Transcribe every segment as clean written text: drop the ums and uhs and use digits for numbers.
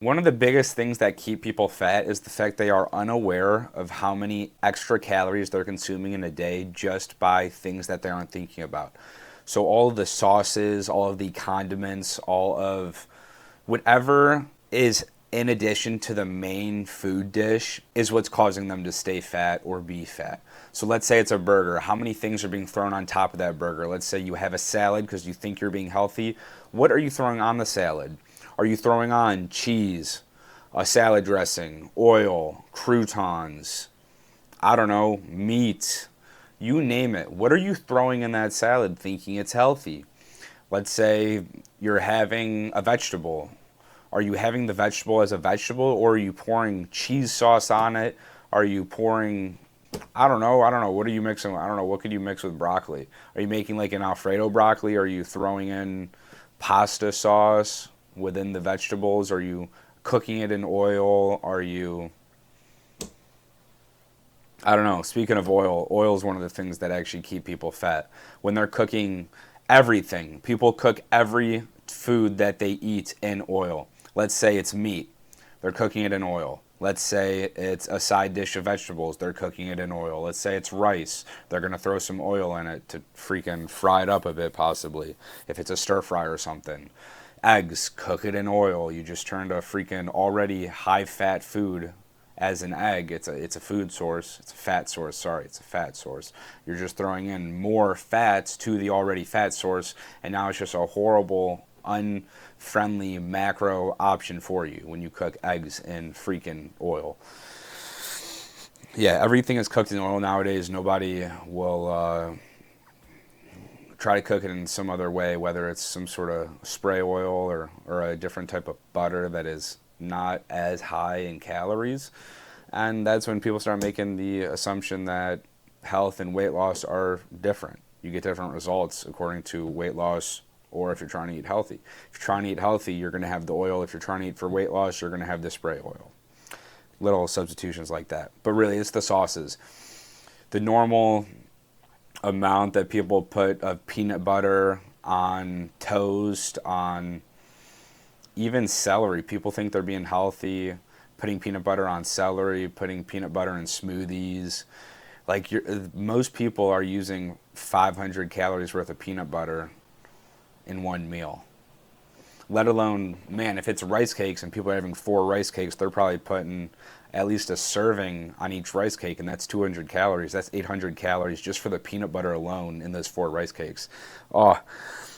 One of the biggest things that keep people fat is the fact they are unaware of how many extra calories they're consuming in a day just by things that they aren't thinking about. So all of the sauces, all of the condiments, all of whatever is in addition to the main food dish is what's causing them to stay fat or be fat. So let's say it's a burger. How many things are being thrown on top of that burger? Let's say you have a salad because you think you're being healthy. What are you throwing on the salad? Are you throwing on cheese, a salad dressing, oil, croutons, I don't know, meat, you name it? What are you throwing in that salad thinking it's healthy? Let's say you're having a vegetable. Are you having the vegetable as a vegetable, or are you pouring cheese sauce on it? Are you pouring, I don't know, what are you mixing? I don't know, what could you mix with broccoli? Are you making like an Alfredo broccoli? Are you throwing in pasta sauce within the vegetables? Are you cooking it in oil? Are you, I don't know. Speaking of oil, oil is one of the things that actually keep people fat. When they're cooking everything, people cook every food that they eat in oil. Let's say it's meat, they're cooking it in oil. Let's say it's a side dish of vegetables, they're cooking it in oil. Let's say it's rice, they're going to throw some oil in it to freaking fry it up a bit, possibly, if it's a stir fry or something. Eggs, cook it in oil. You just turned a freaking already high fat food as an egg. It's a food source. It's a fat source. Sorry, it's a fat source. You're just throwing in more fats to the already fat source, and now it's just a horrible, unfriendly macro option for you when you cook eggs in freaking oil. Yeah, everything is cooked in oil nowadays. Nobody will try to cook it in some other way, whether it's some sort of spray oil or a different type of butter that is not as high in calories. And that's when people start making the assumption that health and weight loss are different. You get different results according to weight loss or if you're trying to eat healthy. If you're trying to eat healthy, you're going to have the oil. If you're trying to eat for weight loss, you're going to have the spray oil. Little substitutions like that. But really, it's the sauces. The normal amount that people put of peanut butter on toast, on even celery. People think they're being healthy, putting peanut butter on celery, putting peanut butter in smoothies. Like most people are using 500 calories worth of peanut butter in one meal. Let alone, man, if it's rice cakes and people are having 4 rice cakes, they're probably putting at least a serving on each rice cake, and that's 200 calories. That's 800 calories just for the peanut butter alone in those 4 rice cakes. Oh,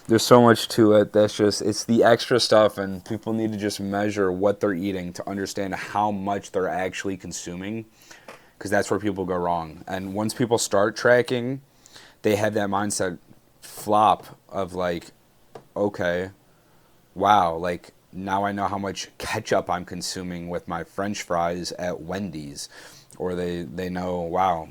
there's so much to it. It's the extra stuff, and people need to just measure what they're eating to understand how much they're actually consuming, because that's where people go wrong. And once people start tracking, they have that mindset flop of like, okay, wow, like now I know how much ketchup I'm consuming with my French fries at Wendy's. Or they know, wow,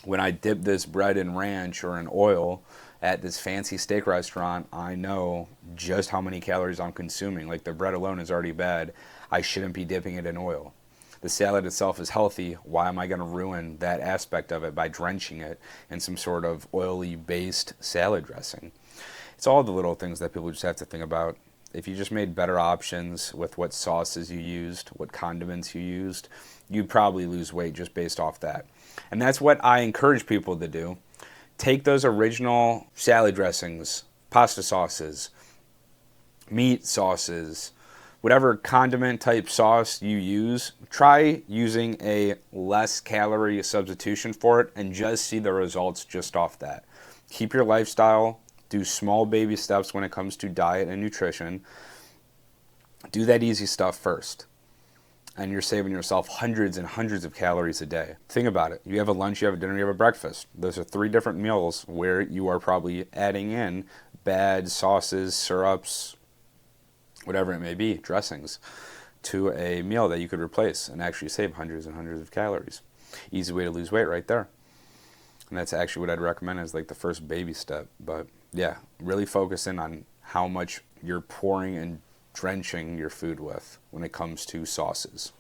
when I dip this bread in ranch or in oil at this fancy steak restaurant, I know just how many calories I'm consuming. Like the bread alone is already bad. I shouldn't be dipping it in oil. The salad itself is healthy. Why am I going to ruin that aspect of it by drenching it in some sort of oily based salad dressing? It's all the little things that people just have to think about. If you just made better options with what sauces you used, what condiments you used, you'd probably lose weight just based off that. And that's what I encourage people to do. Take those original salad dressings, pasta sauces, meat sauces, whatever condiment type sauce you use, try using a less calorie substitution for it and just see the results just off that. Keep your lifestyle. Do small baby steps when it comes to diet and nutrition. Do that easy stuff first. And you're saving yourself hundreds and hundreds of calories a day. Think about it. You have a lunch, you have a dinner, you have a breakfast. Those are 3 different meals where you are probably adding in bad sauces, syrups, whatever it may be, dressings, to a meal that you could replace and actually save hundreds and hundreds of calories. Easy way to lose weight right there. And that's actually what I'd recommend as like the first baby step. But yeah, really focus in on how much you're pouring and drenching your food with when it comes to sauces.